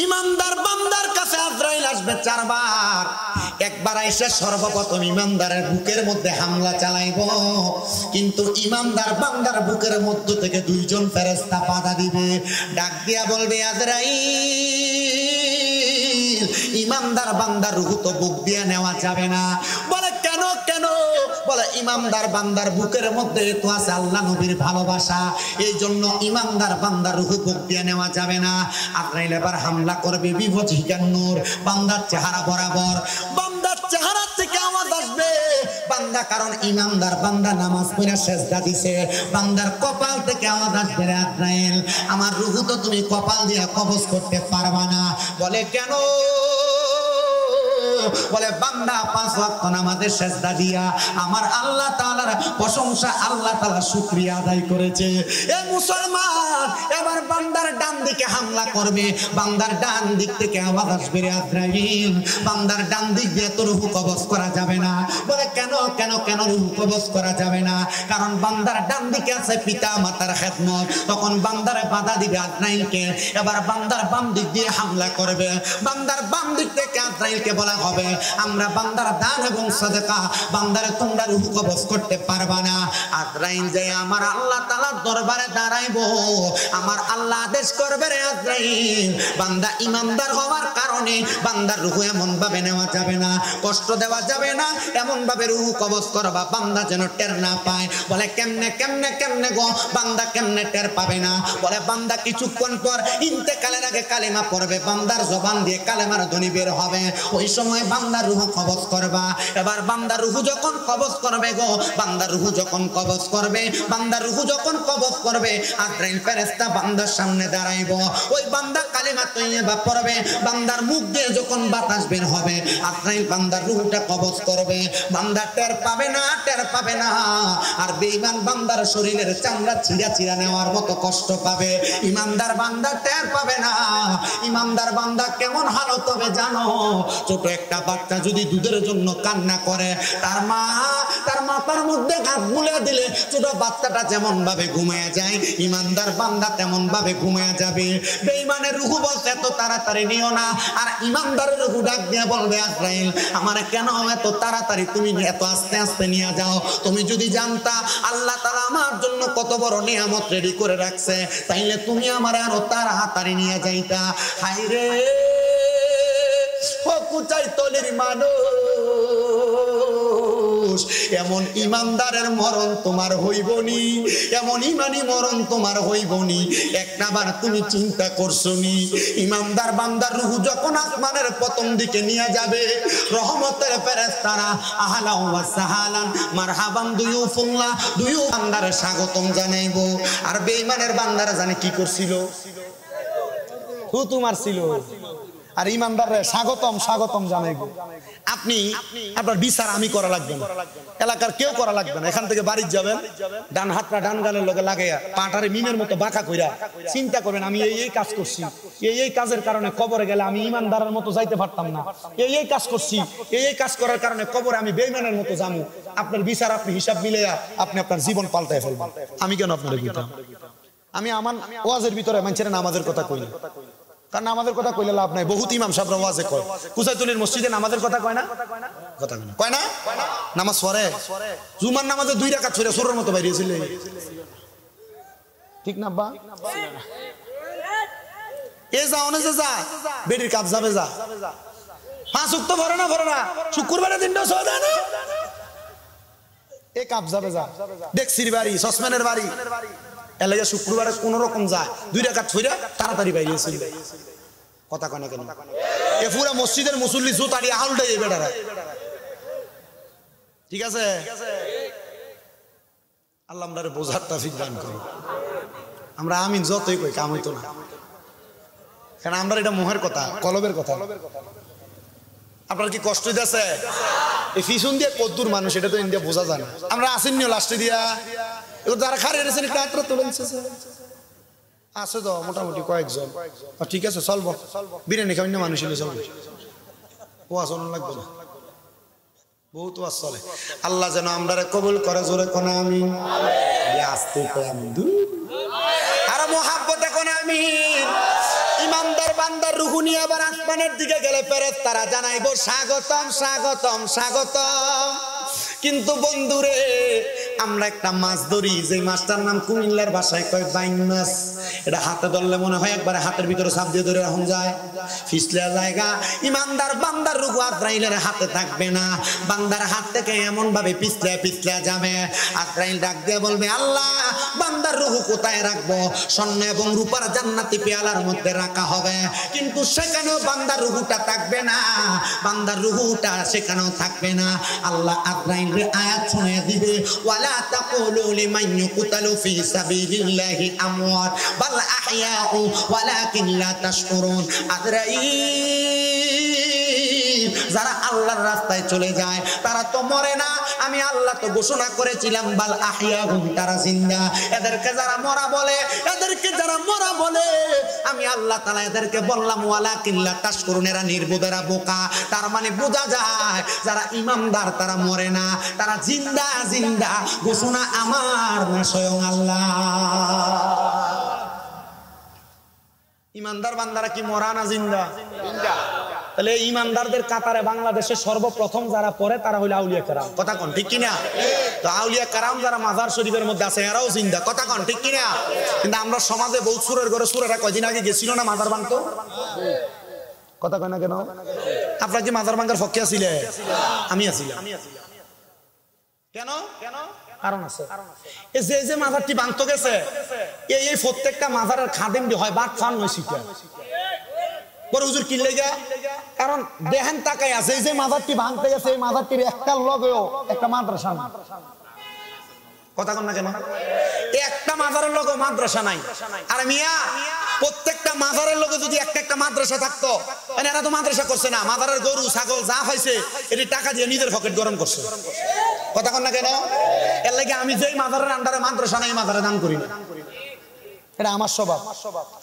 ইমানদার বান্দার কাছে আজরাইল আসবে 4 বার। একবার আইসা সর্বপ্রথম ইমানদারের বুকের মধ্যে হামলা চালাইব, কিন্তু ইমানদার বান্দার বুকের মধ্য থেকে 2 জন ফেরেশতা বাধা দিবে, ডাক দিয়া বলবে আজরাইল ইমানদার বান্দার রূহ তো বুক দিয়ে নেওয়া যাবে না। বলে কেন কেন? বলে ইমানদার বান্দার বুকের মধ্যে তো আছে আল্লাহ নবীর ভালোবাসা, এই জন্য ইমানদার বান্দার রূহ বুক দিয়ে নেওয়া যাবে না। আজরাইল এবার হামলা করবে বিভজিকার নূর, বান্দার চেহারা বরাবর। বান্দার চেহারা থেকে আওয়াজ আসবে বান্দা, কারণ ইমানদার বান্দা নামাজ পড়ে সেজদা দিছে, বান্দার কপাল থেকে আওয়াজ আসবে আজরাইল আমার রূহ তো তুমি কপাল দিয়ে কবজ করতে পারবা না। বলে কেন? বলে বান্দা 5 ওয়াক্ত নামাজে সেজদা দিয়া আমার আল্লাহ তাআলার প্রশংসা, আল্লাহ তাআলা শুকরিয়া আদায় করেছে। এ মুসলমান, এবার বান্দার ডান দিকে হামলা করবে, বান্দার ডান দিক থেকে আওয়াজ আসবে রে আজরাইল বান্দার ডান দিক দিয়ে তো রূহ কবজ করা যাবে না। বলে কেন কেন কেন রূহ কবজ করা যাবে না? কারণ বান্দার ডান দিকে আছে পিতা মাতার খেদমত, তখন বান্দারে বাধা দিবে আজরাইলকে। এবার বান্দার বাম দিক দিয়ে হামলা করবে, বান্দার বাম দিক থেকে আজরাইলকে বলা হবে আমরা বান্দার দান এবং সাদকা, বান্দারে তোমরা রূহ কবজ করতে পারবা না। আজরাইল যায় আমার আল্লাহ তাআলার দরবারে দাঁড়াইবো, আমার আল্লাহ আদেশ করবে রে আজরাইল বান্দা ইমানদার হওয়ার কারণে বান্দার রূহ এমন ভাবে নেওয়া যাবে না, কষ্ট দেওয়া যাবে না, এমন ভাবে রূহ কবজ করবা বান্দা যেন টের না পায়। বলে কেমনে কেমনে কেমনে গো? বান্দা কেমনে টের পাবে না? বলে বান্দা কিছুক্ষণ পর ইন্তেকালের আগে কালেমা পড়বে, বান্দার জবান দিয়ে কালেমার ধ্বনি বের হবে, ওই সময় বান্দার রূহ কবজ করবা। এবার বান্দার রূহ যখন কবজ করবে গো, বান্দার রূহ যখন কবজ করবে, বান্দার রূহ যখন কবজ করবে আজরাইল ফেরেশতা বান্দার সামনে দাঁড়াইব, ওই বান্দা কালেমা তৈয়বা পড়বে, বান্দার মুখ দিয়ে যখন বাতাস বের হবে আজরাইল বান্দার রূহটা কবজ করবে, বান্দা টের পাবে না, টের পাবে না। আর বেঈমান বান্দার শরীরের চামড়া ছিঁড়া ছিঁড়া নেওয়ার মতো কষ্ট পাবে, ইমানদার বান্দা টের পাবে না। ইমানদার বান্দা কেমন হালত হবে জানো? ছোট একটা বাচ্চা যদি দুধের জন্য কান্না করে, তার মা তার মাথার মধ্যে হাত বুলে দিলে ছোট বাচ্চাটা যেমন ভাবে ঘুমিয়ে যায়, ইমানদার বান্দা তেমন ভাবে ঘুমিয়ে যাবে। বেঈমানের রূহ বলছে এত তাড়াতাড়ি নিও না, আর ইমানদারের রূহ ডাক দিয়ে বলবে আজরাইল আমার কেন এত তাড়াতাড়ি, তুমি এত আস্তে আস্তে নিয়ে যাও, তুমি যদি জানতা আল্লাহ তাআলা আমার জন্য কত বড় নিয়ামত রেডি করে রাখছে, তাইলে তুমি আমার আরো তাড়াতাড়ি নিয়ে যাইতা। হায়রে কুচাই তলির মানুষ, এমন ইমানদারের মরণ তোমার হইবনি, এমন ইমানি মরণ তোমার হইবনি, একটাবার তুমি চিন্তা করছো নি? ইমানদার বান্দার রূহ যখন আসমানের প্রথম দিকে নিয়ে যাবে, রহমতের ফেরেশতারা আহলান ওয়া সাহালান মারহাবান দুয়ুফুল্লাহ, দুয়ু বান্দারে স্বাগতম জানাইবো। আর বেঈমানের বান্দারা জানে কি করছিল? থুতু মারছিল। আর ইমানদাররে স্বাগতম স্বাগতম জানাইবো। আপনি আপনার বিচার আমি করা লাগবে না, এলাকার কেউ করা লাগবে না। এখান থেকে বাড়ি যাবেন, ডান হাতটা ডান গালের লগে লাগাইয়া পাটারে মিমের মতো বাঁকা কইরা চিন্তা করবেন আমি এই কাজ করছি, এই কাজের কারণে কবরে গেলে আমি ইমানদারের মতো যাইতে পারতাম না, এই কাজ করছি, এই কাজ করার কারণে কবরে আমি বেঈমানের মতো যাবো। আপনার বিচার আপনি হিসাব মিলাইয়া আপনি আপনার জীবন পাল্টায় ফেলবেন। আমি কেন আপনার কইতাম? আমি আমার ওয়াজের ভিতরে মানুষের নামাজের কথা কই না, কারণ নামাজের কথা কইলে লাভ নাই। বহুত ইমাম সাহেবরা ওয়াজে কয়, কুসাইতুলির মসজিদে নামাজের কথা কয় না, কথা কয় না, নামাজ পড়ে, জুমার নামাজে 2 রাকাত ছড়ে সুরের মতো বাইরেছিল, ঠিক না বা? এ যা অনে যা বেডির কাজ যাবে, যা 5 ওয়াক্ত ভরে না, শুক্রবারের দিনটাও সওয়া দেয় না, এ কাজ যাবে, যা দেখছির বাড়ি সসম্যানের বাড়ি এলাকা শুক্রবারে কোন রকম যায় 2 রাকাত ছইরা তাড়াতাড়ি বাইরেছিল, কথা কয় না কেন? এ পুরা মসজিদের মুসল্লি জুতারি আউলটাই এই বেটারা, ঠিক আছে? আল্লাহ আমরারে বোঝার তৌফিক দান করুন। আমরা আমিন যতই কই কাম হইতো না, কারণ আমরা এটা মোহের কথা, কলবের কথা। আপনার কি কষ্ট হইতেছে? এই ফিসুন দিয়ে কদ্দুর মানুষ এটা তো ইন্ডিয়া বোঝা যায় না। আমরা আসেননি লাস্টে দিয়া যারা খারে রেছেন একটা আত্রা তোলেন আছে তো মোটামুটি কয়েকজন, ঠিক আছে চলবো, বিরিয়ানি খাবেন না মানুষ হলে চলবে, ও আসন লাগবে না, বহুত ওয়াজ চলে। আল্লাহ যেন আমরা কবুল করে, জোরে কোন আমিন, আস্তে কোন আমিন, আর মোহাব্বতে কোন আমিন। ইমানদার বান্দার রূহ নিয়ে আবার আসমানের দিকে গেলে ফেরেশতারা জানাইবো স্বাগতম স্বাগতম স্বাগতম। কিন্তু বন্ধুরে আমরা একটা মাছ ধরি, যে মাছটার নাম কুমিল্লার ভাষায় কয় বাইং মাছ। এটা হাতে ধরলে মনে হয় একবারে হাতের ভিতরে চাপ দিয়ে ধরে রাখুন যায়, ফিসলে জায়গা। ইমানদার বান্দার রূহ আজরাইলের হাতে থাকবে না, বান্দার হাত থেকে এমন ভাবে পিছলে পিছলে যাবে। আজরাইল ডাক দিয়ে বলবে আল্লাহ বান্দার রূহ কোথায় রাখবো? স্বর্ণ এবং রূপার জান্নাতি পেয়ালার মধ্যে রাখা হবে, কিন্তু সেখানেও বান্দার রূহটা থাকবে না, বান্দার রূহটা সেখানেও থাকবে না। আল্লাহ আজরাইল আয়াত শুনিয়ে দিবে, ওয়ালা তাকুলু লিমান ইউকতালু ফি সাবিলিল্লাহি আমওয়াত বাল আহইয়াউ ওয়ালাকিন লা তাশকুরুন। আজরাইল, যারা আল্লাহর রাস্তায় চলে যায় তারা তো মরে না, আমি আল্লাহ তো ঘোষণা করেছিলাম বাল আহইয়াহুম, তারা জিন্দা। এদেরকে যারা মরা বলে, এদেরকে যারা মরা বলে, আমি আল্লাহ তাআলা এদেরকে বললাম ওয়ালাকিন লা তাশকুরুন, এরা নির্বোধ, এরা বোকা। তার মানে বোঝা যায় যারা ইমানদার তারা মরে না, তারা জিন্দা জিন্দা। ঘোষণা আমার না, স্বয়ং আল্লাহ। ইমানদার বান্দারা কি মরা না জিন্দা? জিন্দা। তাহলে ইমানদারদের কাতারে বাংলাদেশে সর্বপ্রথম যারা পড়ে তারা হইলো আউলিয়া কেরাম। কথা কোন ঠিক কিনা? তো আউলিয়া কেরাম যারা মাজার শরীফের মধ্যে আছে এরাও জিন্দা। কথা কোন ঠিক কিনা? কিন্তু আমরা সমাজে বহুত সুরের ঘরে, সুরেরা কয়দিন আগে গেছিল না মাজার ভাঙতো? কথা কয় না কেন? আপনারা কি মাজার ভাঙার পক্ষে আছিলে? আমি আছিলাম। কেন? কারণ আছে। এই যে মাজারটি ভাঙতে গেছে, এই প্রত্যেকটা মাজারের খাদেম হয় বাদ ফান হয়েছে। বড় হুজুর কি লেগা? কারণ দেহেন তাকাই আছে, এই যে মাজারটি ভাঙতে গেছে এই মাজারটির একটা লগেও একটা মাদ্রাসা নাই। কথা কন না কেন? একটা মাজারের লগে মাদ্রাসা নাই। আর মিয়া প্রত্যেকটা মাজারের লগে যদি একটা একটা মাদ্রাসা থাকতো, মানে এরা তো মাদ্রাসা করছে না, মাজারের গরু ছাগল যা হয়েছে এটি টাকা দিয়ে নিজের পকেট গরম করছে। কথা কন না কেন? এর লাগে আমি যেই মাজারের আন্ডারে মাদ্রাসা নাই মাজারে দান করি না, এটা আমার স্বভাব।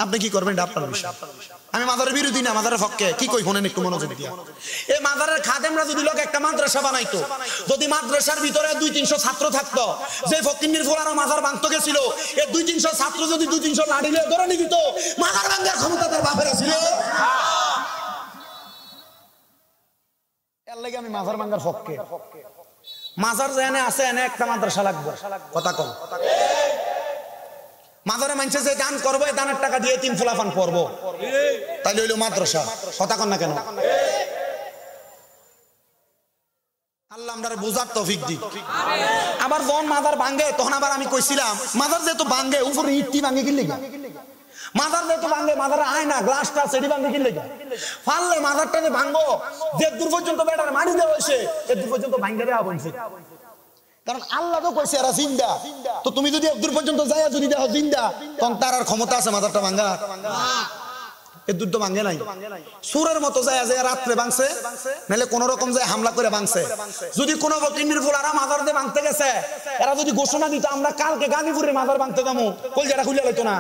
আপনি কি করবেন এটা আপনার বিষয়। আমি মাজারের বিরোধী না, মাজারের পক্ষে। কি কই শুনেন একটু মনোযোগ দিয়া। এই মাজারের খাদেমরা যদি লোক একটা মাদ্রাসা বানাইতো, যদি মাদ্রাসার ভিতরে 200-300 ছাত্র থাকতো, যে ফকিন্নির ফোলারা মাজার ভাঙতে গেছিল, এই 200-300 ছাত্র যদি 200-300 লাঠি নিয়ে ধরে নিয়ে দিত, মাজার ভাঙার ক্ষমতা তার বাপের ছিল। এর লাগে আমি মাজার ভাঙার পক্ষে। মাজার যেখানে আছে এনে একটা মাদ্রাসা লাগবে। কথা কম। মাজারে মানুষে যে দান করবো, দানের টাকা দিয়ে 3 ফুলাফান পড়বো, তাইলে হইলো মাদ্রাসা। কথা কন না কেন? আল্লাহ আমরা বুঝার তৌফিক দিক। আবার যখন মাজার ভাঙে তখন আবার আমি কইছিলাম মাজার যেহেতু ভাঙে উপরে ইটটি ভাঙে কি লেগে, মাজার যেহেতু ভাঙে মাজারে আয় না গ্লাসটা সেটি ভাঙে কি লেগে, ফাললে মাজারটা যে ভাঙবো যে দূর পর্যন্ত বেটার মাটি দেওয়া হয়েছে এ দূর পর্যন্ত ভাঙে দেওয়া বলছে। কারণ আল্লাহ তো কইছে এরা জিন্দা, তো তুমি যদি দূর পর্যন্ত যাইয়া যদি দেখো জিন্দা, তখন তার আর ক্ষমতা আছে মাজারটা ভাঙা? এর দূর তো ভাঙে নাই। সুরের মতো যাইয়া যায় রাত্রে ভাঙছে, নাহলে কোন রকম যায় হামলা করে ভাঙছে। যদি কোনো বকিন্নির ফুলারা মাজার দিয়ে ভাঙতে গেছে, এরা যদি ঘোষণা দিত আমরা কালকে গাজীপুরের মাজার ভাঙতে যাবো, কলজাটা খুলে লইতো না।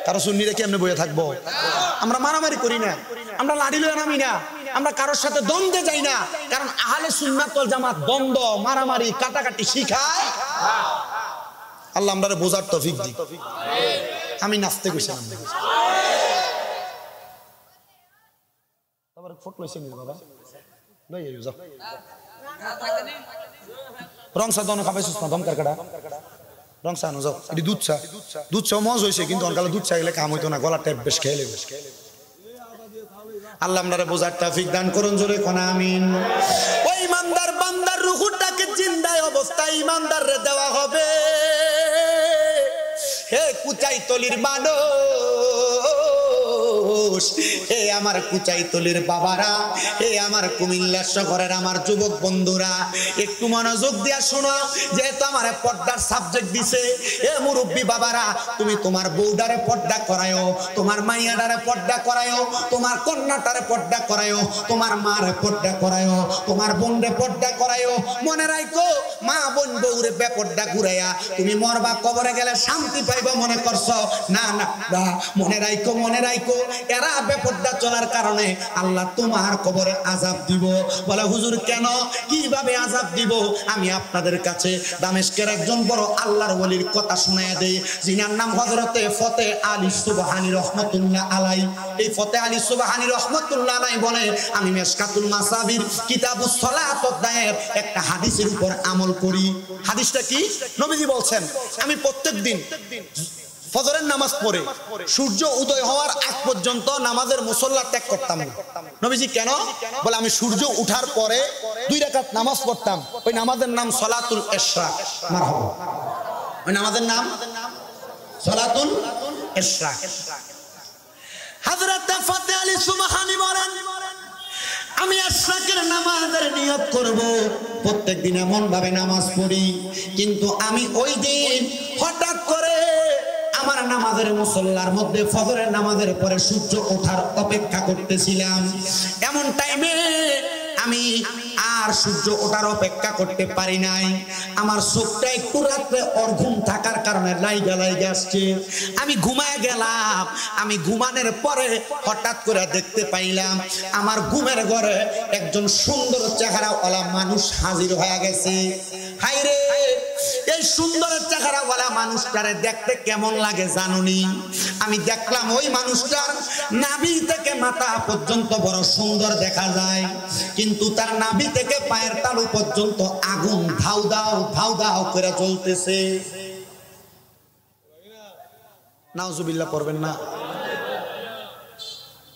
কারো সুন্নি রেখে এমনি বইয়ে থাকবো? আমরা মারামারি করি না, আমরা লাড়ি লয়ে নামি না, আমরা কারোর সাথে দ্বন্দ্বে যাই না। কারণ আহলে সুন্নাত ওয়াল জামাত দ্বন্দ্ব মারামারি কাটাকাটি শিখায়। আল্লাহ আমরা বোঝার তৌফিক দিক। আমি নাচতে গেছিলাম। রংসা দন খাবাইছিস না দমকার কাটা রংসা আনো যাও। এটি দুধ চা, দুধ চা মজ হয়েছে, কিন্তু অনকালে দুধ চা গেলে কাম হইতো না, গলা টেপ বেশ খেয়ে লেবে। আল্লাহ আমরা বোঝার তৌফিক দান করুন, জোরে কোন আমিন। ওই ইমানদার বান্দার রূহটাকে জিন্দায় অবস্থায় ইমানদাররে দেওয়া হবে। হে কুচাইতলির মানুষ, হে আমার কুচাইতলির বাবারা, হে আমার কুমিল্লা শহরের আমার যুবক বন্ধুরা, একটু মনোযোগ দিয়া শোনো। যেহেতু আমার পর্দার সাবজেক্ট দিছে, হে মুরব্বী বাবারা, তুমি তোমার বউডারে পর্দা করায়ও, তোমার মাইয়াডারে পর্দা করায়ও, তোমার কন্যাটারে পর্দা করায়ও, তোমার মারে পর্দা করায়ও, তোমার বোনরে পর্দা করায়ও। মনে রাখো মা বোন বউরে বেপর্দা ঘুরাইয়া তুমি মরবা, কবরে গেলে শান্তি পাইবা মনে করছো? না না, মনে রাখো, মনে রাখো, এরা বেপরদা চলার কারণে আল্লাহ তোমার কবরে আযাব দিব। বলে হুজুর কেন, কিভাবে আযাব দিব? আমি আপনাদের কাছে দামেস্কের একজন বড় আল্লাহর ওলির কথা শোনায় দেই, যিনার নাম হযরতে ফতে আলী সুবহানী রহমাতুল্লাহ আলাইহি। এই ফতে আলী সুবহানী রহমাতুল্লাহ আলাইহি বলে, আমি মিশকাতুল মাসাবির কিতাবুস সালাত অধ্যায়ের একটা হাদিসের উপর আমল করি। হাদিসটা কি? নবীজি বলছেন, আমি প্রত্যেকদিন ফজরের নামাজ পড়ে সূর্য উদয় হওয়ার আগ পর্যন্ত নামাজের মুসল্লা ত্যাগ করতাম না। নবীজি কেন? বলে আমি সূর্য উঠার পরে 2 রাকাত নামাজ পড়তাম, ওই নামাজের নাম সালাতুল ইশরাক। মারহাবা। ওই নামাজের নাম সালাতুল ইশরাক। হযরত ফতে আলী সুবহানী বলেন, আমি ইশরাকের নামাজের নিয়ত করব, প্রত্যেকদিন এমন ভাবে নামাজ পড়ি, কিন্তু আমি ওই দিন হঠাৎ করে আমার নামাজের মুসল্লার মধ্যে ফজরের নামাজের পরে সূর্য ওঠার অপেক্ষা করতেছিলাম। এমন টাইমে আমি আর সূর্য ওঠার অপেক্ষা করতে পারি নাই। আমার চোখটা একটু রাত্রে অর্ঘুম থাকার কারণে লাইগা আসছে। আমি ঘুমায় গেলাম। আমি ঘুমানোর পরে হঠাৎ করে দেখতে পাইলাম আমার ঘুমের ঘরে একজন সুন্দর চেহারাওয়ালা মানুষ হাজির হয়ে গেছে। হায়রে, এই সুন্দর চেহারাওয়ালা মানুষটারে দেখতে কেমন লাগে জানুনি? আমি দেখলাম ওই মানুষটার নাভি থেকে মাথা পর্যন্ত বড় সুন্দর দেখা যায়, কিন্তু তার নাভি থেকে পায়ের তালু পর্যন্ত আগুন ধাউ দাও করে জ্বলতেছে। নাউজুবিল্লাহ পড়বেন না।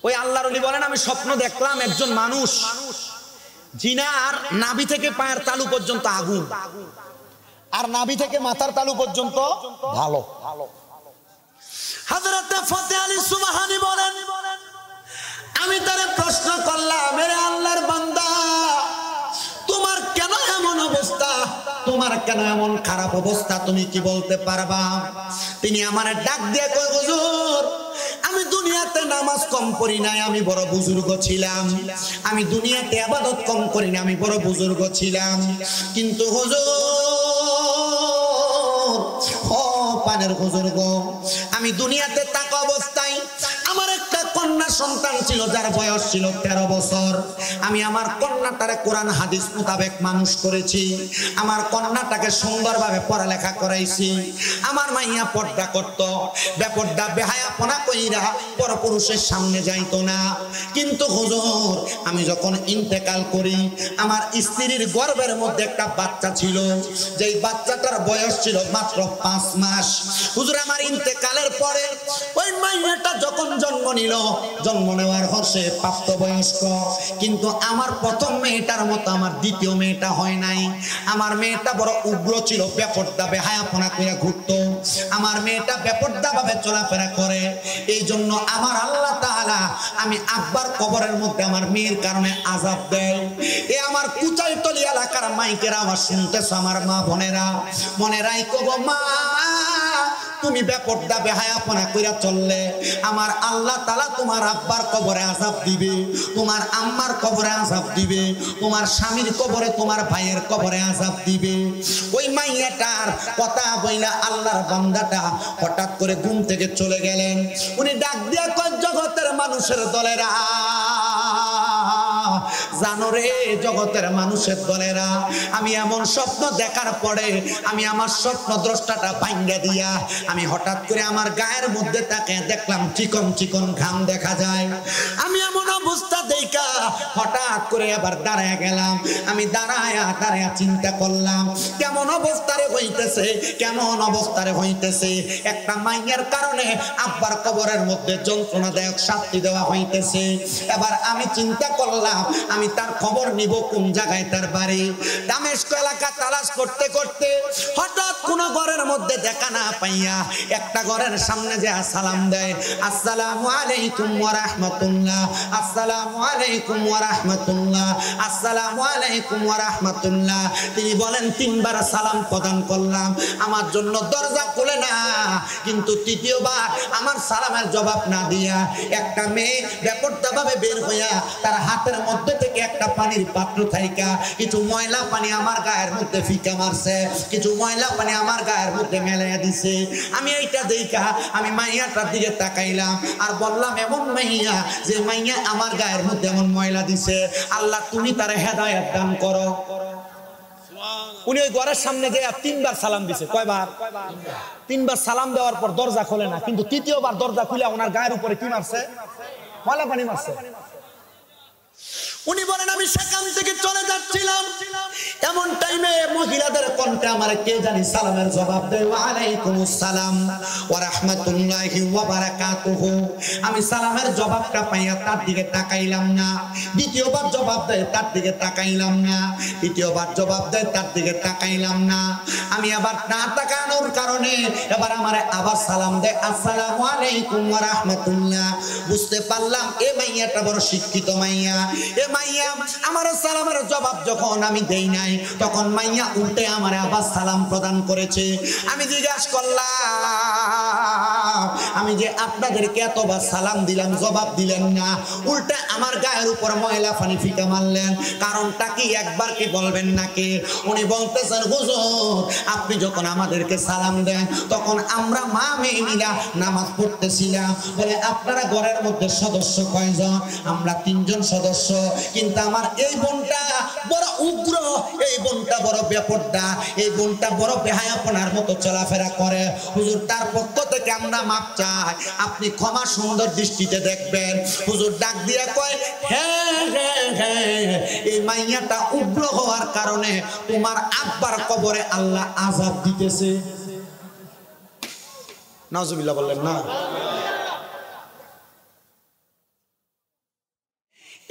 ওই আল্লাহর ওলি বলেন, আমি স্বপ্ন দেখলাম একজন মানুষ জিনার নাভি থেকে পায়ের তালু পর্যন্ত আগুন, আর নাভি থেকে মাথার তালু পর্যন্ত ভালো। হযরত ফতে আলী সুবহানী বলেন, আমি তারে প্রশ্ন করলাম, মেরে আল্লাহর বান্দা, তোমার কেন এমন অবস্থা, তোমার কেন এমন খারাপ অবস্থা, তুমি কি বলতে পারবা? তিনি আমারে ডাক দিয়ে কয়, হুজুর, আমি দুনিয়াতে নামাজ কম পড়ি নাই, আমি বড় বুজুর্গ ছিলাম। আমি দুনিয়াতে ইবাদত কম করি না, আমি বড় বুজুর্গ ছিলাম। কিন্তু হুজুর, ও পানের বুজুর্গ, আমি দুনিয়াতে থাকা অবস্থায় আমার একটা কন্যা সন্তান ছিল, যার বয়স ছিল 13 বছর। আমি আমার কন্যাটারে কোরআন হাদিস মোতাবেক মানুষ করেছি। আমার কন্যাটাকে সুন্দরভাবে পড়ালেখা করাইছি। আমার মাইয়া পর্দা করত, বেপর্দা বেহায়াপনা কইরা পরপুরুষের সামনে যাইতো না। কিন্তু হুজুর, আমি যখন ইন্তেকাল করি, আমার স্ত্রীর গর্ভের মধ্যে একটা বাচ্চা ছিল, যেই বাচ্চাটার বয়স ছিল মাত্র 5 মাস। হুজুর, আমার ইন্তেকালের পরে ওই মাইয়াটা যখন জন্ম নিল, জন্ম নেওয়ার হর্ষে প্রাপ্তবয়স্ক, কিন্তু আমার প্রথম মেয়েটার মতো আমার দ্বিতীয় মেয়েটা হয় নাই। আমার মেয়েটা বড় উগ্র ছিল, বেপর্দা বেহায়াপনা করে ঘুরতো। আমার মেয়েটা বেপর্দা ভাবে চলাফেরা করে। এই জন্য আমার আল্লাহ তাআলা আমি আব্বার কবরের মধ্যে আমার মেয়ের কারণে আযাব দেয়। এ আমার কুচাইতলি এলাকার মাইকের আওয়াজ শুনতেছ আমার মা বোনেরা, মনে রাখো গো মা, তুমি বেপর্দা বেহায়াপনা কইরা চললে আমার আল্লাহ তাআলা তোমার আব্বার কবরে আযাব দিবে, তোমার আম্মার কবরে আযাব দিবে, তোমার স্বামীর কবরে, তোমার ভাইয়ের কবরে আযাব দিবে। ওই মাইয়াটার কথা বইলা আল্লাহর বান্দাটা হঠাৎ করে ঘুম থেকে চলে গেলেন। উনি ডাক দিয়া কয়, জগতের মানুষের দলেরা, জানো রে জগতের মানুষের দলেরা, আমি এমন স্বপ্ন দেখার পরে আমি আমার স্বপ্ন দ্রষ্টাটা ভাঙ্গা দিয়া আমি হঠাৎ করে আমার গায়ের মধ্যে তাকে দেখলাম চিকন চিকন ঘাম দেখা যায়। আমি এমন অবস্থা দেখা হঠাৎ করে আবার দাঁড়ায় গেলাম। আমি দাঁড়ায়া চিন্তা করলাম, কেমন অবস্থারে হইতেছে, কেমন অবস্থারে হইতেছে। একটা মাইয়ের কারণে আব্বার কবরের মধ্যে যন্ত্রণাদায়ক শাস্তি দেওয়া হইতেছে। এবার আমি চিন্তা করলাম, আমি তার খবর নিব কোন জায়গায় তার বাড়ি। দামেস্ক এলাকা তালাশ করতে করতে হঠাৎ কোন ঘরের মধ্যে দেখা না পাইয়া একটা ঘরের সামনে যে সালাম দেয়, আসসালামু আলাইকুম ওয়া রাহমাতুল্লাহ, আসসালামু আলাইকুম ওয়া রাহমাতুল্লাহ, আসসালামু আলাইকুম ওয়া রাহমাতুল্লাহ। তিনি বলেন 3 বার সালাম প্রদান করলাম, আমার জন্য দরজা খুলে না। কিন্তু তৃতীয়বার আমার সালামের জবাব না দিয়া একটা মেয়ে বেপরদা ভাবে বের হইয়া তার হাতের মধ্যে থেকে থেকে একটা পানির পাত্র থাইকা কিছু ময়লা পানি আমার গায়ের মধ্যে ফিকা মারছে, কিছু ময়লা পানি আমার গায়ের মধ্যে মেলাইয়া দিছে। আমি এইটা দেখা আমি মাইয়াটার দিকে তাকাইলাম আর বললাম, এমন মাইয়া যে মাইয়া আমার গায়ের মধ্যে এমন ময়লা দিছে, আল্লাহ তুমি তার হেদায়েত দান করো। উনি ওই ঘরের সামনে গিয়ে 3 বার সালাম দিছে। কয়বার? 3 বার সালাম দেওয়ার পর দরজা খোলে না, কিন্তু 3য় বার দরজা খুলে ওনার গায়ের উপরে কি মারছে? ময়লা পানি মারছে। উনি বলেন, আমি সেখান থেকে চলে যাচ্ছিলাম, এমন টাইমে মহিলাদের কণ্ঠে আমার কে জানি সালামের জবাব দেয়, ওয়া আলাইকুমুস সালাম ওয়া রাহমাতুল্লাহি ওয়া বারাকাতুহু। আমি সালামের জবাবটা পাইয়া তার দিকে তাকাইলাম না। দ্বিতীয়বার জবাব দেয়, তার দিকে তাকাইলাম না। তৃতীয়বার জবাব দেয়, তার দিকে তাকাইলাম না। আমি আবার না তাকানোর কারণে এবার আমারে আবার সালাম দেয়, আসসালামু আলাইকুম ওয়া রাহমাতুল্লাহ। বুঝতে পারলাম এ মাইয়াটা বড় শিক্ষিত মাইয়া। এ মাইয়া আমার সালামের জবাব যখন আমি দেই নাই, তখন মাইয়া উল্টে আমার আবার সালাম প্রদান করেছে। আমি জিজ্ঞাসা করলাম, আমি যে আপনাদেরকে এতবার সালাম দিলাম, জবাব দিলেন না, উল্টে আমার গায়ের উপর ময়লা পানি ফিকা মারলেন, কারণটা কি একবার কি বলবেন নাকি? উনি বলতেছেন, হুজুর আপনি যখন আমাদেরকে সালাম দেন তখন আমরা মা মেয়ে মিলা নামাজ পড়তেছিলাম। বলে, আপনারা ঘরের মধ্যে সদস্য কয়জন? আমরা 3 জন সদস্য, কিন্তু আমার এই বোনটা বড় উগ্র, এই বোনটা বড় বেপরদা, এই বোনটা বড় বেহায়াপনার মতো চলাফেরা করে। হুজুর তার পক্ষ থেকে আমরা মাপ চাই, আপনি ক্ষমা সুন্দর দৃষ্টিতে দেখবেন। হুজুর ডাক দিয়া কয়, হ্যাঁ হ্যাঁ হ্যাঁ, এই মাইয়াটা উগ্র হওয়ার কারণে তোমার আব্বার কবরে আল্লাহ আযাব দিতেছে। নাউজুবিল্লাহ বললেন না?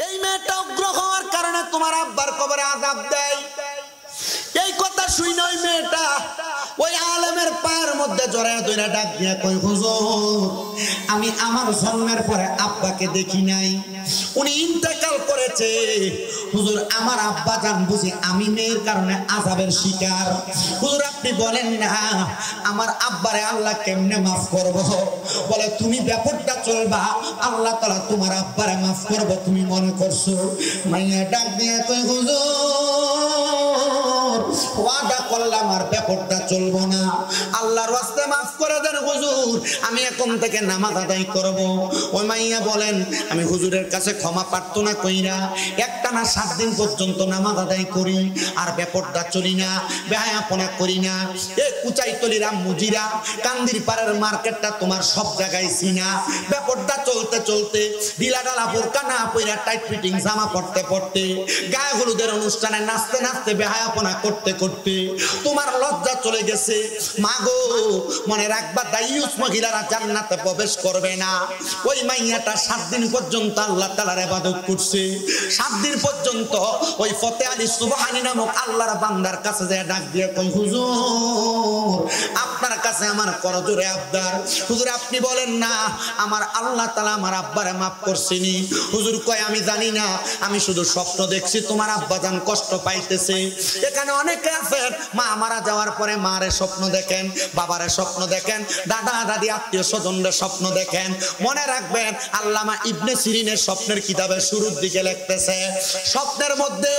এই মেয়েটা উগ্র হওয়ার কারণে তোমার আব্বার কবরে আযাব দেয়। এই কথা শুনে ওই মেয়েটা ওই আলেমের পায়ের মধ্যে জড়ায় ধরে ডাক দিয়া কই, হুজুর আমি আমার জন্মের পরে আব্বাকে দেখি নাই, উনি ইন্তেকাল করেছে। হুজুর আমার আব্বা জান বুঝি আমি মেয়ের কারণে আযাবের শিকার। হুজুর আপনি বলেন না আমার আব্বারে আল্লাহ কেমনে মাফ করব? বলে, তুমি ব্যাপারটা চলবা, আল্লাহ তাআলা তোমার আব্বারে মাফ করব তুমি মনে করছো? মাইয়া ডাক দিয়ে কই, হুজুর ওয়াদা করলাম আর ব্যাপারটা চলবো না, আল্লাহর ওয়াস্তে মাফ করে দেন হুজুর, আমি এখন থেকে নামাজ আদায় করব। ওই মাইয়া বলেন, আমি হুজুরের কাছে ক্ষমা প্রার্থনা কইরা একটানা 7 দিন পর্যন্ত নামাজ আদায় করি, আর ব্যাপারটা চলি না, বেহায়াপনা করি না। এই কুচাইতলির মুজিরা কান্দির পাড়ের মার্কেটটা তোমার সব জায়গায় চিনা। ব্যাপারটা চলতে চলতে ঢিলা ঢালা বোরকা না পইরা টাইট ফিটিং জামা পরতে পরতে, গায়ে হলুদের অনুষ্ঠানে নাচতে নাচতে, বেহায়াপনা করতে করতে তোমার লজ্জা চলে গেছে। মাগো মনে রাখবা, দাইয়ুস মহিলারা জান্নাতে প্রবেশ করবে না। ওই মাইয়াটা 7 দিন পর্যন্ত আল্লাহ তাআলার ইবাদত করছে। 7 দিন পর্যন্ত ওই ফতে আলী সুবহানী নামক আল্লাহর বান্দার কাছে যায় ডাক দিয়ে কই, হুজুর আপনার কাছে আমার করজোরে আবদার, হুজুর আপনি বলেন না আমার আল্লাহ তাআলা আমার আব্বারে মাফ করছেনি। হুজুর কয়, আমি জানি না, আমি শুধু স্বপ্ন দেখছি তোমার আব্বা জান কষ্ট পাইতেছে। এখানে অনেকে আছেন মা মারা যাওয়ার পরে মারে স্বপ্ন দেখেন, বাবারে স্বপ্ন দেখেন, দাদা দাদি আত্মীয় স্বজনদের স্বপ্ন দেখেন। মনে রাখবেন, আল্লামা ইবনে সিরিনের স্বপ্নের কিতাবের শুরুর দিকে লিখতেছে, স্বপ্নের মধ্যে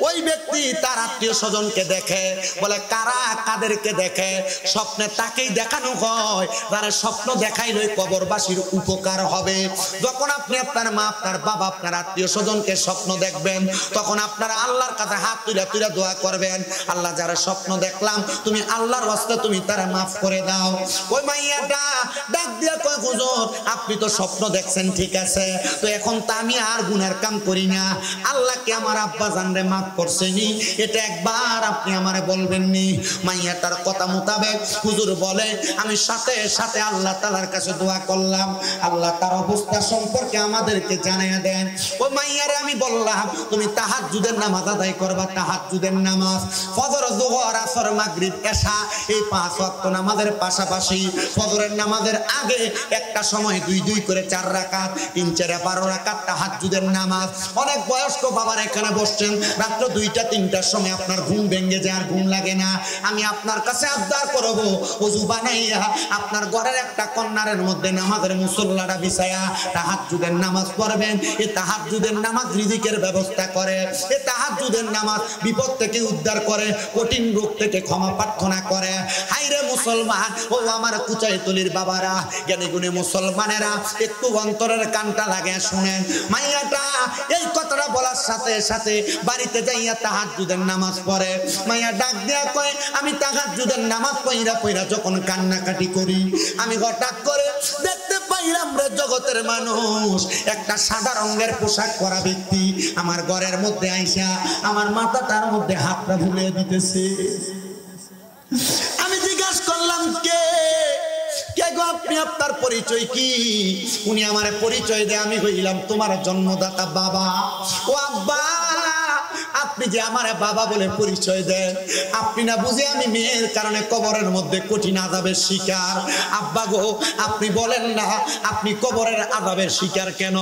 ওই ব্যক্তি তার আত্মীয় স্বজনকে দেখে, বলে কারা কাদেরকে দেখে, স্বপ্নে তাকেই দেখানো হয় যারা স্বপ্ন দেখাইলে কবরবাসীর উপকার হবে। যখন আপনি আপনার মা, আপনার বাবা, আপনার আত্মীয় স্বজনকে স্বপ্ন দেখবেন, তখন আপনারা আল্লাহর কাছে হাত তুলে তুলে দোয়া করবেন, আল্লাহ যারা স্বপ্ন দেখলাম তুমি আল্লাহর ওয়াস্তে তুমি তারা মাফ করে দাও। ওই মাইয়াটা ডাক দিয়া কয়, হুজুর আপনি তো স্বপ্ন দেখছেন ঠিক আছে, তো এখন তো আমি আর গুনার কাম করি না, আল্লাহ কি আমার আব্বা জানরে মাফ করছেনি, এটা একবার আপনি আমারে বলবেননি? মাইয়াটার কথা মোতাবেক হুজুর বলে, আমি সাথে সাথে আল্লাহ তাআলার কাছে দোয়া করলাম, আল্লাহ তার অবস্থা সম্পর্কে আমাদেরকে জানাইয়া দেন। ওই মাইয়ারে আমি বললাম, তুমি তাহাজ্জুদের নামাজ আদায় করবা, তাহাজ্জুদের নামাজ ফজর, যোহর, আসর, মাগরিব, এশা এই 5 ওয়াক্ত নামাজের পাশাপাশি ফজরের নামাজের আগে একটা সময় 2 করে 4 রাকাত, 3 4 12 রাকাত তাহাজ্জুদের নামাজ। অনেক বয়স্ক বাবার এখানে বসছেন, রাত রাত্র 2টা 3টার সময় আপনার ঘুম ভেঙে যায় আর ঘুম লাগে না, আমি আপনার কাছে আবদার করব ওযু বানাইয়া আপনার ঘরের একটা কর্নারের মধ্যে নামাজের মুসল্লাটা বিছায়া তাহাজ্জুদের নামাজ পড়বেন। এই তাহাজ্জুদের নামাজ রিজিকের ব্যবস্থা করে, এই তাহাজ্জুদের নামাজ বিপদ থেকে উদ্ধার করে, কঠিন রোগ থেকে ক্ষমা প্রার্থনা করে। হাইরে মুসলমান, ও আমার কুচাইতলির বাবারা, জ্ঞানী গুণী মুসলমানেরা, একটু অন্তরের কানটা লাগে শুনেন। মাইয়াটা এই কথাটা বলার সাথে সাথে বাড়িতে যাইয়া তাহাজ্জুদের নামাজ পড়ে। মাইয়া ডাক দিয়া কয়, আমি তাহাজ্জুদের নামাজ পইরা যখন কান্নাকাটি করি, আমি হঠাৎ করে দেখতে পাইলাম রে জগতের মানুষ একটা সাদা রঙের পোশাক পরা ব্যক্তি আমার ঘরের মধ্যে আইসা আমার মাথাটার মধ্যে হাতটা বুলিয়ে দিতেছে। আমি জিজ্ঞাসা করলাম, কে গো আপনি, আপনার পরিচয় কি? উনি আমারে পরিচয় দেয়, আমি হইলাম তোমার জন্মদাতা বাবা। ও আব্বা, আপনি যে আমারে বাবা বলে পরিচয় দেন, আপনি না বুঝে আমি মেয়ের কারণে কবরের মধ্যে কঠিন আযাবের শিকার। আব্বা গো, আপনি বলেন না আপনি কবরের আযাবের শিকার কেন?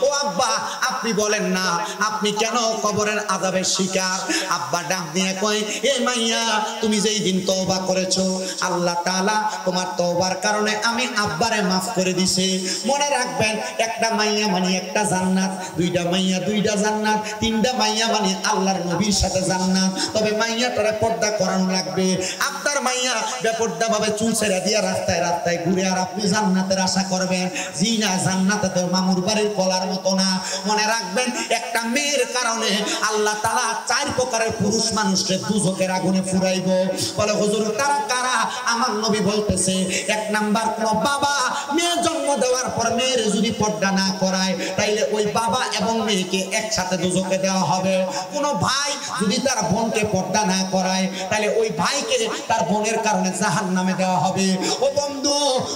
ও আব্বা, আপনি বলেন না আপনি কেন কবরের আযাবের শিকার? আব্বা ডাক দিয়ে কয়, এ মাইয়া, তুমি যেই দিন তওবা করেছো আল্লাহ তাআলা তোমার তওবার কারণে আমি আব্বারে মাফ করে দিছে। মনে রাখবেন, একটা মাইয়া মানে একটা জান্নাত, 2টা মাইয়া 2টা জান্নাত, 3টা মাইয়া মানে আল্লাহর নবীর সাথে জান্নাত। তবে মাইয়াটারে পর্দা করানো লাগবে। আপনার মাইয়া বেপর্দা ভাবে চুল ছেড়ে দিয়া রাস্তায় রাস্তায় ঘুরে আর আপনি জান্নাতের আশা করবেন? জি না, জান্নাতে তো মামুর বাড়ির কলার মতো না। মনে রাখবেন, একটা মেয়ের কারণে আল্লাহ তাআলা 4 প্রকারের পুরুষ মানুষকে দুজকের আগুনে পুরাইব। বলে হুজুর কারা কারা? আমার নবী বলতেছে, 1 নাম্বার, কোন বাবা মেয়ে জন্ম দেওয়ার পর মেয়ের যদি পর্দা না করায় তাইলে ওই বাবা এবং মেয়েকে একসাথে দুজকে দেওয়া হবে। কোন ভাই যদি তার বোনকে পর্দা না করায় তাহলে ওই ভাইকে তার বোনের কারণে জাহান্নামে দেওয়া হবে। ও বন্ধু,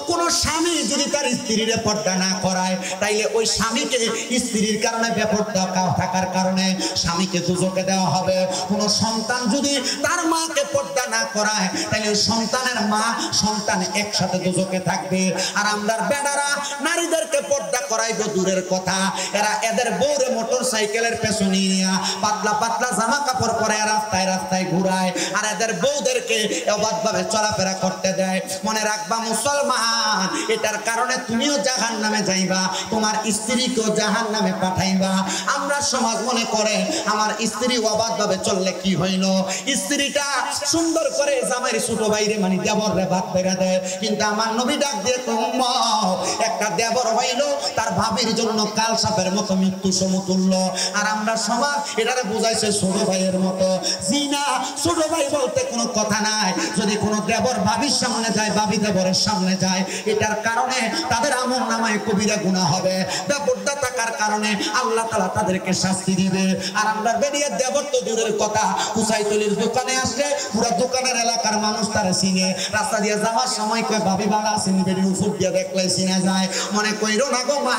কোন স্বামী যদি তার স্ত্রীর পর্দা না করায় তাইলে ওই স্বামীকে স্ত্রীর কারণে বেপর্দা থাকার কারণে স্বামীকে দুজকে দেওয়া হবে। কোন সন্তান যদি তার মাকে পর্দা না করায় তাহলে ওই সন্তানের মা সন্তান একসাথে দুজকে থাকবে। আর আমরা বেড়ারা নারীদেরকে পর্দা করাইবো দূরের কথা, এরা এদের বউরে মোটর সাইকেলের পেছনে নিয়ে পাতলা পাতলা জামা কাপড় পরে রাস্তায় রাস্তায় ঘুরায় আর এদের বউদেরকে অবাধভাবে চলাফেরা করতে দেয়। মনে রাখবা মুসলমান, এটার কারণে তুমিও জাহান্নামে যাইবা, তোমার স্ত্রীকেও জাহান্নামে পাঠাইবা। আমরা সমাজ মনে করে আমার স্ত্রী অবাধভাবে চললে কি হইল, স্ত্রীটা সুন্দর করে জামাইয়ের ছোট ভাইরে মানে দেবরে ভাত বেড়ে দেয়। কিন্তু আমার নবী ডাক দিয়ে একটা দেবর হইল তার ভাবির জন্য কাল সাপের মতো মৃত্যু সমতুল্য। আর আমরা সমাজ এটারে বুঝাইছে ছোট ভাইয়ের মতো। জি না, ছোট ভাই বলতে কোনো কথা নাই। যদি কোনো দেবর ভাবির সামনে যায়, ভাবি দেবরের সামনে যায়, এটার কারণে তাদের আমল নামায় কবিরা গুনাহ হবে। বেপরদা থাকার কারণে আল্লাহ তাআলা তাদেরকে শাস্তি দিবে। আর আমরা বেরিয়ে দেবর তো দূরের কথা, কুচাইতলির দোকানে আসলে পুরো দোকানের এলাকার মানুষ তারা চিনে। রাস্তা দিয়ে যাওয়ার সময় কয় ভাবি ভালো আছেন, বেরিয়ে উপর দিয়ে দেখলে চিনা যায়। মনে কইরো না গো মা,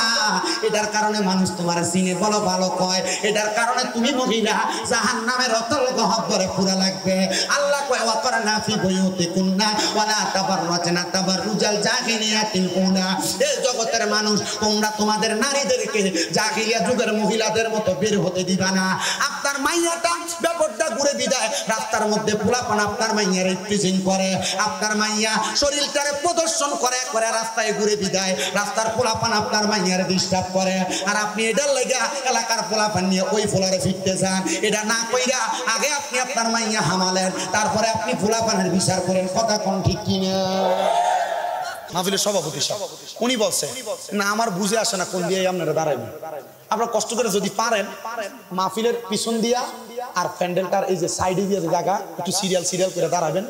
এটার কারণে মানুষ তোমার চিনে, বলো ভালো কয়। এটার কারণে তুমি মহিলা জাহান্নামের অতল গহ্বরে পুরা লাগবে। আল্লাহ কয় ওয়াকরনা ফি বুয়ুতিকুন্না ওয়ালা তাবাররাজনা তাবাররুজাল জাহিলিয়াতিল উলা। এই জগতের মানুষ, তোমরা তোমাদের নারীদেরকে জাহিলিয়া যুগের মহিলাদের মতো বের হতে দিবা না। আপনার মাইয়াটা বেপরদা ঘুরে বিদায় রাস্তার মধ্যে পোলাপান আপনার মাইয়ার প্রেজেন্ট করে, আপনার মাইয়া শরীরটারে প্রদর্শন করে করে রাস্তায় ঘুরে বিদায় রাস্তার পোলাপান আপনার মাইয়ার ডিস্টার্ব করে। আর আপনি এটার লেগা এলাকার পোলাপান নিয়ে ওই ফোলারে ফিরতে চান। এটা না কইরা আগে আপনি আপনার মাইয়া হামালেন, তারপরে আপনি পোলাপানের বিচার করেন। কথা কোন ঠিক কিনা? মাহফিলের সভাপতি উনি বলছে না, আমার বুঝে আসে না কোন দিয়ে আপনারা দাঁড়াইবেন। আপনারা কষ্ট করে যদি পারেন মাহফিলের পিছন দিয়া আর প্যান্ডেলটার এই যে সাইডে দিয়ে জায়গা একটু সিরিয়াল করে দাঁড়াবেন।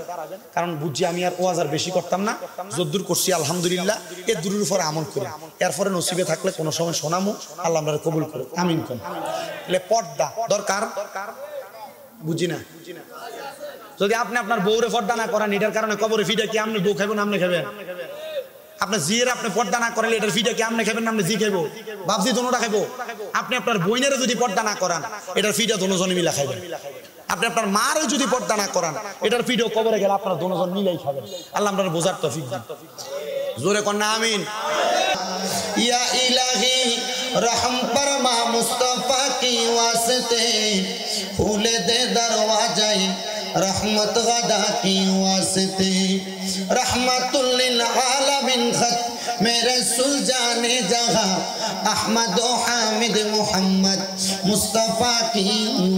কারণ বুঝছি আমি আর ওয়াজ আর বেশি করতাম না, যদ্দূর করছি আলহামদুলিল্লাহ, এর দূরের উপরে আমল করি। এরপরে নসিবে থাকলে কোনো সময় শোনামু, আল্লাহ আমরা কবুল করে আমিন কোন। পর্দা দরকার, বুঝি না। যদি আপনি আপনার বউরে পর্দা না করেন, এটার কারণে কবরে ফিটা কি আপনি বউ খাবেন, আপনি খাবেন? আপনার জিয়ের আপনি পর্দা না করেন, এটার ফিটা কি আপনি খাবেন, আপনি জি খাইবো, বাপজি দোনোটা খাইবো। আপনি আপনার বইনেরে যদি পর্দা না করান, এটার ফিটা দোনোজনে মিলা খাইবেন। আপনি আপনার মারে যদি পর্দা না করান, এটার ফিটাও কবরে গেলে আপনারা দোনোজন মিলাই খাবেন। আল্লাহ আপনার বোঝার তৌফিক দিন। জোরে কন্যা আমিন। ইয়া ইলাহি রহম ফরমা মুস্তাফা की वास्ते फूले दे दरवाजाए रहमत गदा की वास्ते रहमतुल लिल आलमीन खत मेरे सुलझाने जहाँ अहमद व हामिद मोहम्मद मुस्तफ़ा की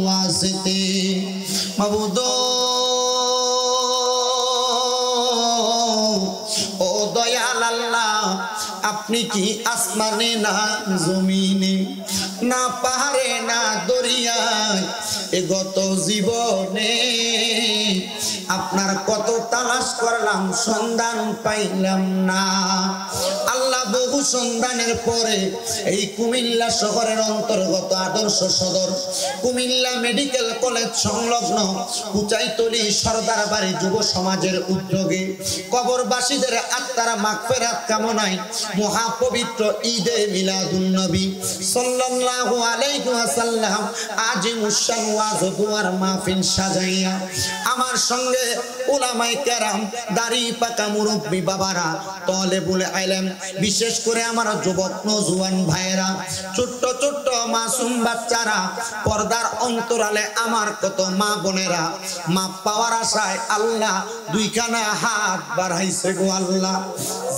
वास्ते मबूदो ओ दयाल अल्लाह अपनी की आसमाने ना जमीने ना पाहाड़े ना दरियाয় এ গত জীবনে আপনার কত তালাশ করলাম সন্ধান পাইলাম না আল্লাহ বহু সন্ধানের পরে এই কুমিল্লা শহরের অন্তর্গত আদর্শ সদর কুমিল্লা মেডিকেল কলেজ সংলগ্ন উচাইতলি সরদার বাড়ি যুব সমাজের উদ্যোগে কবরবাসীদের আত্মার মাগফিরাত কামনায় মহাপবিত্র ঈদে মিলাদুন নবী সাল্লাল্লাহু আলাইহি ওয়াসাল্লাম আজিমুশ শান ওয়াজ দুয়ার মাহফিল সাজাইয়া আমার সঙ্গে উলামায়ে কেরাম দাড়ি পাকা মুরব্বি বাবারা তলেবুল ইলম বিশেষ করে আমার যুবক নওজোয়ান ভাইয়েরা ছোট্ট ছোট্ট মাসুম বাচ্চারা পর্দার অন্তরালে আমার কত মা বোনেরা মাপ পাওয়ার আশায় আল্লাহ দুইখানা হাত বাড়াইছে গো আল্লাহ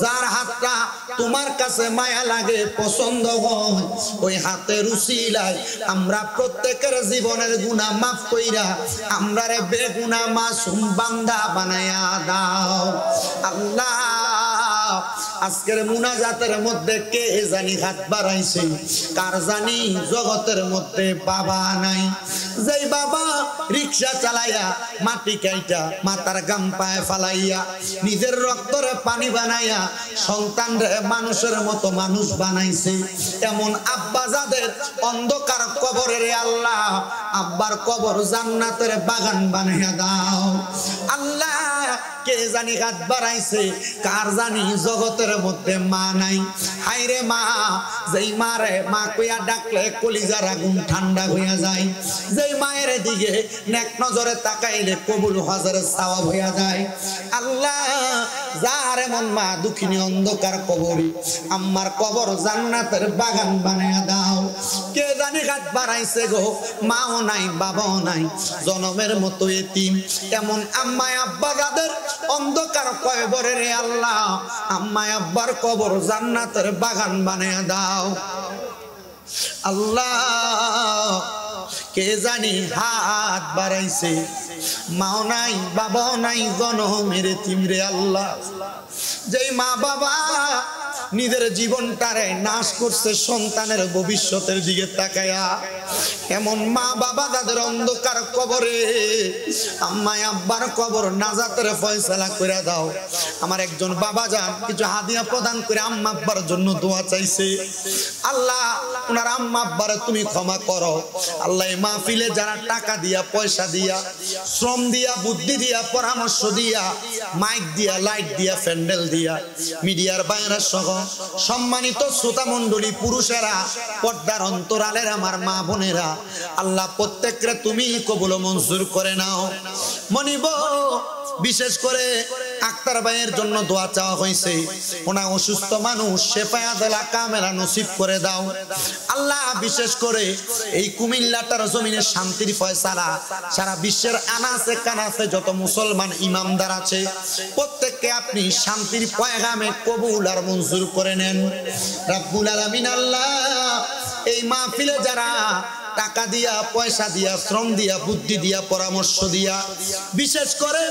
যার হাতটা তোমার কাছে মায়া লাগে পছন্দ হয় ওই হাতের উসিলায় আমরা প্রত্যেকের জীবনের গুনাহ মাফ কইরা আমরারে বেগুনাহ মাসুম বান্দা বানায়া দাও আল্লাহ আজকের মুনাজাতের মধ্যে কে জানি হাত বাড়াইছে কার জানি জগতের মধ্যে বাবা নাই যেই বাবা রিকশা চালাইয়া মাটি কাইটা মাথার গাম পায়ে ফালাইয়া নিজের রক্তরে পানি বানাইয়া সন্তানরে মানুষের মতো মানুষ বানাইছে এমন আব্বা যাদের অন্ধকার কবরের আল্লাহ আব্বার কবর জান্নাতের বাগান বানাইয়া দাও আল্লাহ কে জানি হাত বাড়াইছে কার জানি জগতের মধ্যে মা নাই হায়রে মা যেই মারে মা কইয়া ডাকলে কলিজার আগুন ঠান্ডা হইয়া যায় যেই মায়ের দিকে নেক নজরে তাকাইলে কবুল হজের সওয়াব হইয়া যায় আল্লাহ যার এমন মা দুঃখিনী অন্ধকার কবরে আম্মার কবর জান্নাতের বাগান বানায়া দাও কে জানি হাত বাড়াইছে গো মাও নাই বাবাও নাই জনমের মতো এতিম এমন আম্মা আব্বা যাদের অন্ধকার কবরের আল্লাহ আম্মা আব্বার কবর জান্নাতের বাগান বানায়া দাও আল্লাহ কে জানি হাত বাড়াইছে মাও নাই বাবাও নাই জনমের এতিম রে আল্লাহ যেই মা বাবা নিজের জীবনটারে নাশ করছে সন্তানের ভবিষ্যতের দিকে তাকায়া এমন মা বাবা যাদের অন্ধকার কবরে আম্মা আব্বার কবর নাজাতের ফয়সালা করে দাও আমার একজন বাবা যান কিছু হাদিয়া প্রদান করে আম্মা আব্বার জন্য দোয়া চাইছে আল্লাহ ওনার আম্মা আব্বারে তুমি ক্ষমা করো আল্লাহ এই মাহফিলে যারা টাকা দিয়া পয়সা দিয়া শ্রম দিয়া বুদ্ধি দিয়া পরামর্শ দিয়া মাইক দিয়া লাইট দিয়া প্যান্ডেল দিয়া মিডিয়ার বাইরে সহ সম্মানিত শ্রোতা মণ্ডলী পুরুষেরা পর্দার অন্তরালের আমার মা বোনেরা আল্লাহ প্রত্যেককে তুমি কবুল মঞ্জুর করে নাও মনিব বিশেষ করে আক্তার ভাইয়ের জন্য দোয়া চাওয়া হয়েছে ওনা অসুস্থ মানুষ শেফায়াতুল কামেলা নসিব করে দাও আল্লাহ বিশেষ করে এই কুমিল্লাটার জমিনে শান্তির ফয়সালা সারা বিশ্বের আনাচে কানাচে যত মুসলমান ইমামদার আছে প্রত্যেককে আপনি শান্তির পয়গামে কবুল আর মঞ্জুর করে নেন রব্বুল আলামিন আল্লাহ এই মাহফিলে যারা টাকা দিয়া পয়সা দিয়া শ্রম দিয়া বুদ্ধি দিয়া পরামর্শ দিয়া বিশেষ করে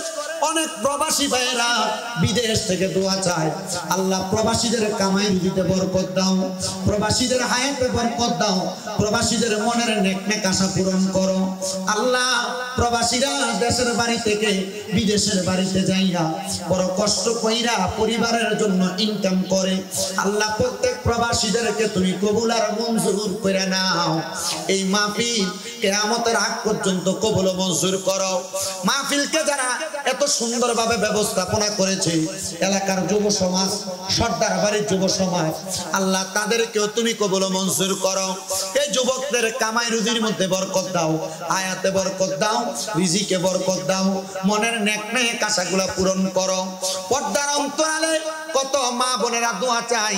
অনেক প্রবাসী ভাইয়েরা বিদেশ থেকে দোয়া চায় আল্লাহ প্রবাসীদের কামাই রুজিতে বরকত দাও প্রবাসীদের হায়াতে বরকত দাও প্রবাসীদের মনের নেক নেক আশা পূরণ করো আল্লাহ প্রবাসীরা দেশের বাড়ি থেকে বিদেশের বাড়িতে যাইয়া বড় কষ্ট কইরা পরিবারের জন্য ইনকাম করে আল্লাহ প্রত্যেক প্রবাসীদেরকে তুমি কবুল আর মঞ্জুর করে নাও এই মাহফিল কিয়ামতের আগ পর্যন্ত কবুল ও মঞ্জুর করো মাহফিলকে যারা এত সুন্দরভাবে ব্যবস্থাপনা করেছে এলাকার যুব সমাজ সর্দার বাড়ির যুব সমাজ আল্লাহ তাদেরকেও তুমি কবুল ও মঞ্জুর করো এই যুবকদের কামাই রুজির মধ্যে বরকত দাও আয়াতে বরকত দাও রিজিকে বরকত দাও মনের নেক নেক আশাগুলো পূরণ করো পর্দার অন্তরালে কত মা বোনেরা দোয়া চায়